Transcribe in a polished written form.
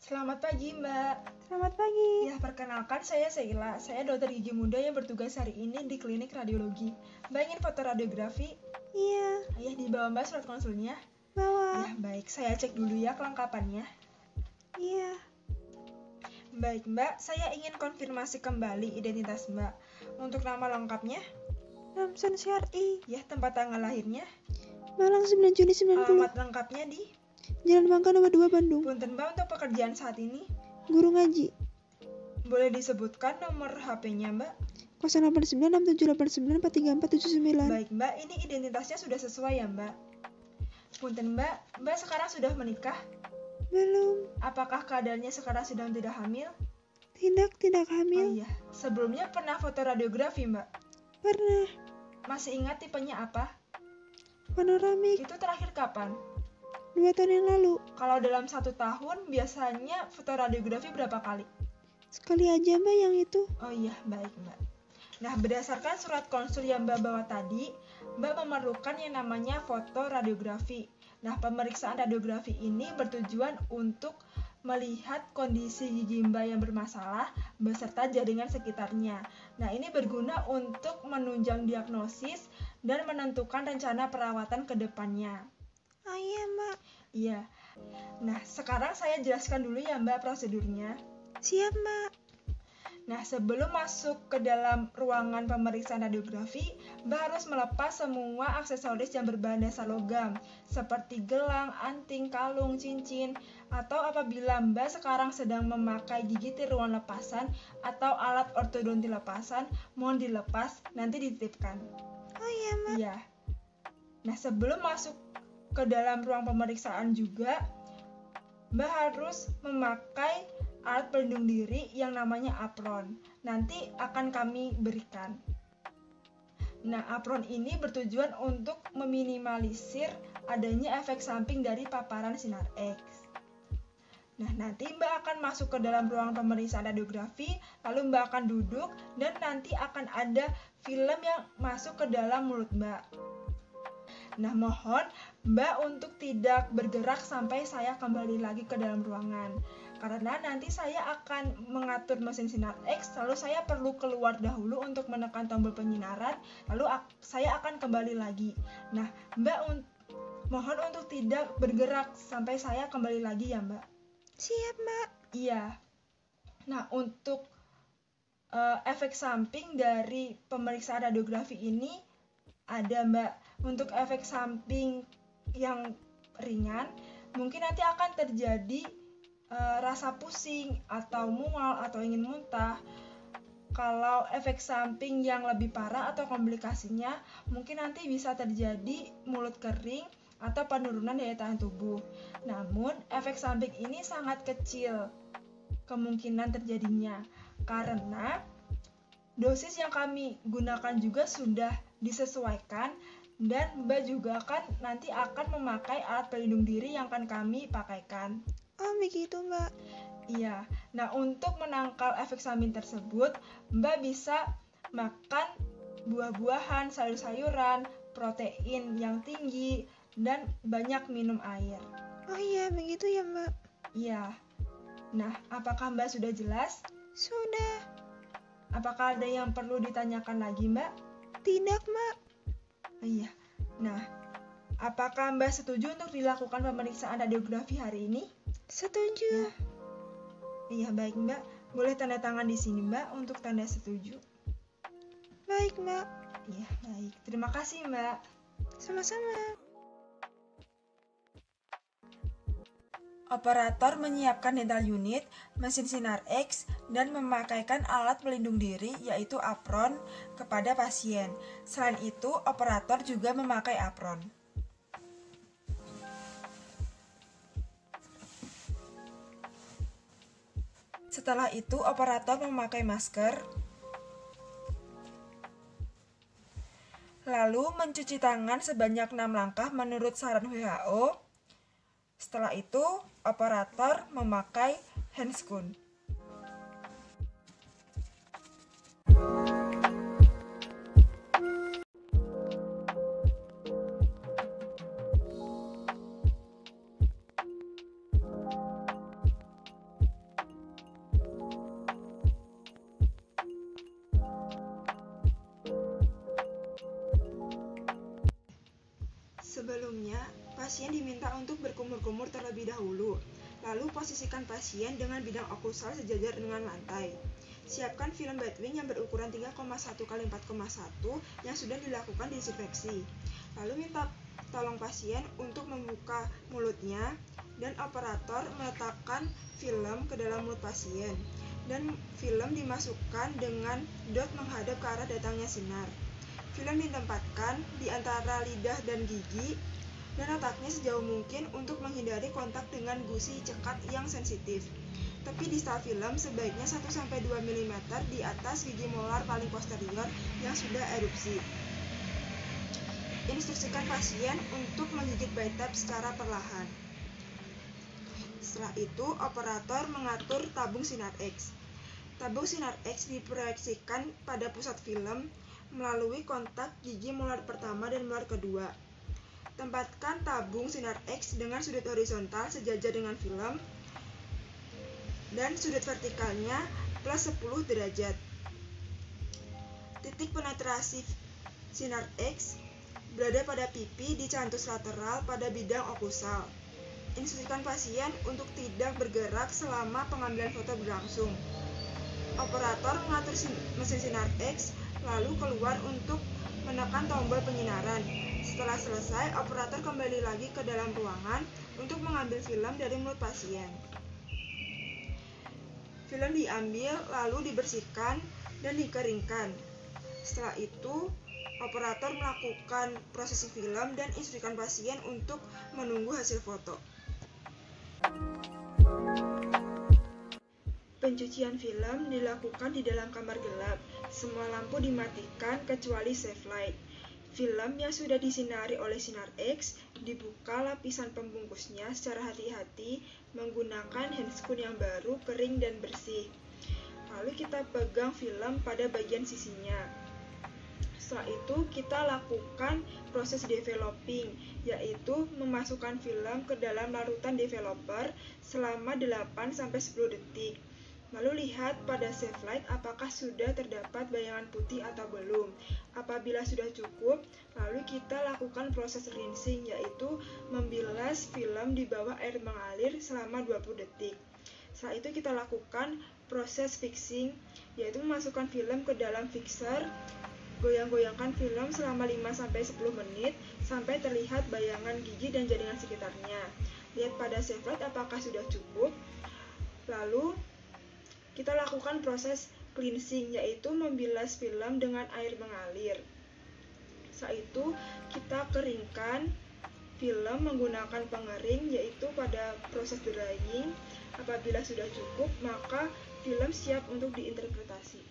Selamat pagi, Mbak. Selamat pagi. Ya, perkenalkan saya Sheila. Saya dokter gigi muda yang bertugas hari ini di klinik radiologi. Mbak ingin foto radiografi? Iya, Ya, di bawah Mbak surat konsulnya. bawa. Ya, baik. Saya cek dulu ya kelengkapannya. Iya, Baik, Mbak. Saya ingin konfirmasi kembali identitas Mbak. Untuk nama lengkapnya? Ramsan Syar'i, Ya, tempat tanggal lahirnya? Malang 9 Juni 90. Alamat lengkapnya di? Jalan Bangka nomor 2 Bandung. Punten Mbak, untuk pekerjaan saat ini? Guru ngaji. Boleh disebutkan nomor HP-nya, Mbak? 089678943479. Baik, Mbak. Ini identitasnya sudah sesuai ya, Mbak? Punten Mbak, Mbak sekarang sudah menikah? Belum. Apakah keadaannya sekarang sedang tidak hamil? Tidak Oh hamil. iya, sebelumnya pernah foto radiografi, Mbak? Pernah. Masih ingat tipenya apa? Panoramik. Itu terakhir kapan? 2 tahun yang lalu. Kalau dalam 1 tahun, biasanya foto radiografi berapa kali? Sekali aja Mbak yang itu. Oh iya, baik, Mbak. Nah, berdasarkan surat konsul yang Mbak bawa tadi, Mbak memerlukan yang namanya foto radiografi. Nah, pemeriksaan radiografi ini bertujuan untuk melihat kondisi gigi Mbak yang bermasalah beserta jaringan sekitarnya. Nah, ini berguna untuk menunjang diagnosis dan menentukan rencana perawatan ke depannya. Oh iya Mbak. Iya. Nah, sekarang saya jelaskan dulu ya Mbak prosedurnya. Siap Mbak. Nah, sebelum masuk ke dalam ruangan pemeriksaan radiografi, Mbak harus melepas semua aksesoris yang berbahan dasar logam, seperti gelang, anting, kalung, cincin, atau apabila Mbak sekarang sedang memakai gigi tiruan lepasan atau alat ortodonti lepasan, mohon dilepas, nanti dititipkan. Oh iya Mbak. Iya. Nah, sebelum masuk ke dalam ruang pemeriksaan juga, Mbak harus memakai alat pelindung diri yang namanya apron. Nanti akan kami berikan. Nah, apron ini bertujuan untuk meminimalisir adanya efek samping dari paparan sinar X. Nah, nanti Mbak akan masuk ke dalam ruang pemeriksaan radiografi, lalu Mbak akan duduk dan nanti akan ada film yang masuk ke dalam mulut Mbak. Nah, mohon Mbak untuk tidak bergerak sampai saya kembali lagi ke dalam ruangan. Karena nanti saya akan mengatur mesin sinar X, lalu saya perlu keluar dahulu untuk menekan tombol penyinaran, lalu saya akan kembali lagi. Nah, Mbak mohon untuk tidak bergerak sampai saya kembali lagi ya, Mbak. Siap Mbak. Iya. Nah, untuk efek samping dari pemeriksaan radiografi ini ada, Mbak. Untuk efek samping yang ringan, mungkin nanti akan terjadi rasa pusing atau mual atau ingin muntah. Kalau efek samping yang lebih parah atau komplikasinya, mungkin nanti bisa terjadi mulut kering atau penurunan daya tahan tubuh. Namun, efek samping ini sangat kecil kemungkinan terjadinya karena dosis yang kami gunakan juga sudah disesuaikan dan Mbak juga kan nanti akan memakai alat pelindung diri yang akan kami pakaikan. Oh begitu Mbak. Iya. Nah, untuk menangkal efek samping tersebut, Mbak bisa makan buah-buahan, sayur-sayuran, protein yang tinggi, dan banyak minum air. Oh iya, begitu ya Mbak. Iya. Nah, apakah Mbak sudah jelas? Sudah. Apakah ada yang perlu ditanyakan lagi, Mbak? Tidak Mbak. Iya. Nah, apakah Mbak setuju untuk dilakukan pemeriksaan radiografi hari ini? Setuju. Iya, baik Mbak. Boleh tanda tangan di sini Mbak untuk tanda setuju. Baik Mbak. Iya, baik. Terima kasih Mbak. Sama-sama. Operator menyiapkan dental unit, mesin sinar X, dan memakaikan alat pelindung diri yaitu apron kepada pasien. Selain itu, operator juga memakai apron. Setelah itu, operator memakai masker, lalu mencuci tangan sebanyak 6 langkah menurut saran WHO. Setelah itu, operator memakai handscoon. pasien diminta untuk berkumur-kumur terlebih dahulu. Lalu posisikan pasien dengan bidang okusal sejajar dengan lantai. Siapkan film Batwing yang berukuran 3,1 x 4,1 yang sudah dilakukan disinfeksi. Lalu minta tolong pasien untuk membuka mulutnya dan operator meletakkan film ke dalam mulut pasien. Dan film dimasukkan dengan dot menghadap ke arah datangnya sinar. Film ditempatkan di antara lidah dan gigi dan letaknya sejauh mungkin untuk menghindari kontak dengan gusi cekat yang sensitif. Tepi distal film sebaiknya 1-2 mm di atas gigi molar paling posterior yang sudah erupsi. Instruksikan pasien untuk menggigit bathtub secara perlahan. Setelah itu, operator mengatur tabung sinar X. Tabung sinar X diproyeksikan pada pusat film melalui kontak gigi molar pertama dan molar kedua. Tempatkan tabung sinar X dengan sudut horizontal sejajar dengan film dan sudut vertikalnya plus 10 derajat. Titik penetrasi sinar X berada pada pipi di cantus lateral pada bidang okusal. Instruksikan pasien untuk tidak bergerak selama pengambilan foto berlangsung. Operator mengatur mesin sinar X lalu keluar untuk menekan tombol penyinaran. Setelah selesai, operator kembali lagi ke dalam ruangan untuk mengambil film dari mulut pasien. Film diambil lalu dibersihkan dan dikeringkan. Setelah itu, operator melakukan prosesi film dan instruksikan pasien untuk menunggu hasil foto. Pencucian film dilakukan di dalam kamar gelap. Semua lampu dimatikan kecuali safe light. Film yang sudah disinari oleh sinar X dibuka lapisan pembungkusnya secara hati-hati menggunakan handscoon yang baru, kering dan bersih. Lalu kita pegang film pada bagian sisinya. Setelah itu kita lakukan proses developing, yaitu memasukkan film ke dalam larutan developer selama 8-10 detik. Lalu lihat pada safe light apakah sudah terdapat bayangan putih atau belum. Apabila sudah cukup, lalu kita lakukan proses rinsing, yaitu membilas film di bawah air mengalir selama 20 detik. Setelah itu kita lakukan proses fixing, yaitu memasukkan film ke dalam fixer. Goyang-goyangkan film selama 5-10 menit sampai terlihat bayangan gigi dan jaringan sekitarnya. Lihat pada safe light apakah sudah cukup. Lalu kita lakukan proses cleansing, yaitu membilas film dengan air mengalir. Setelah itu kita keringkan film menggunakan pengering, yaitu pada proses drying. Apabila sudah cukup, maka film siap untuk diinterpretasi.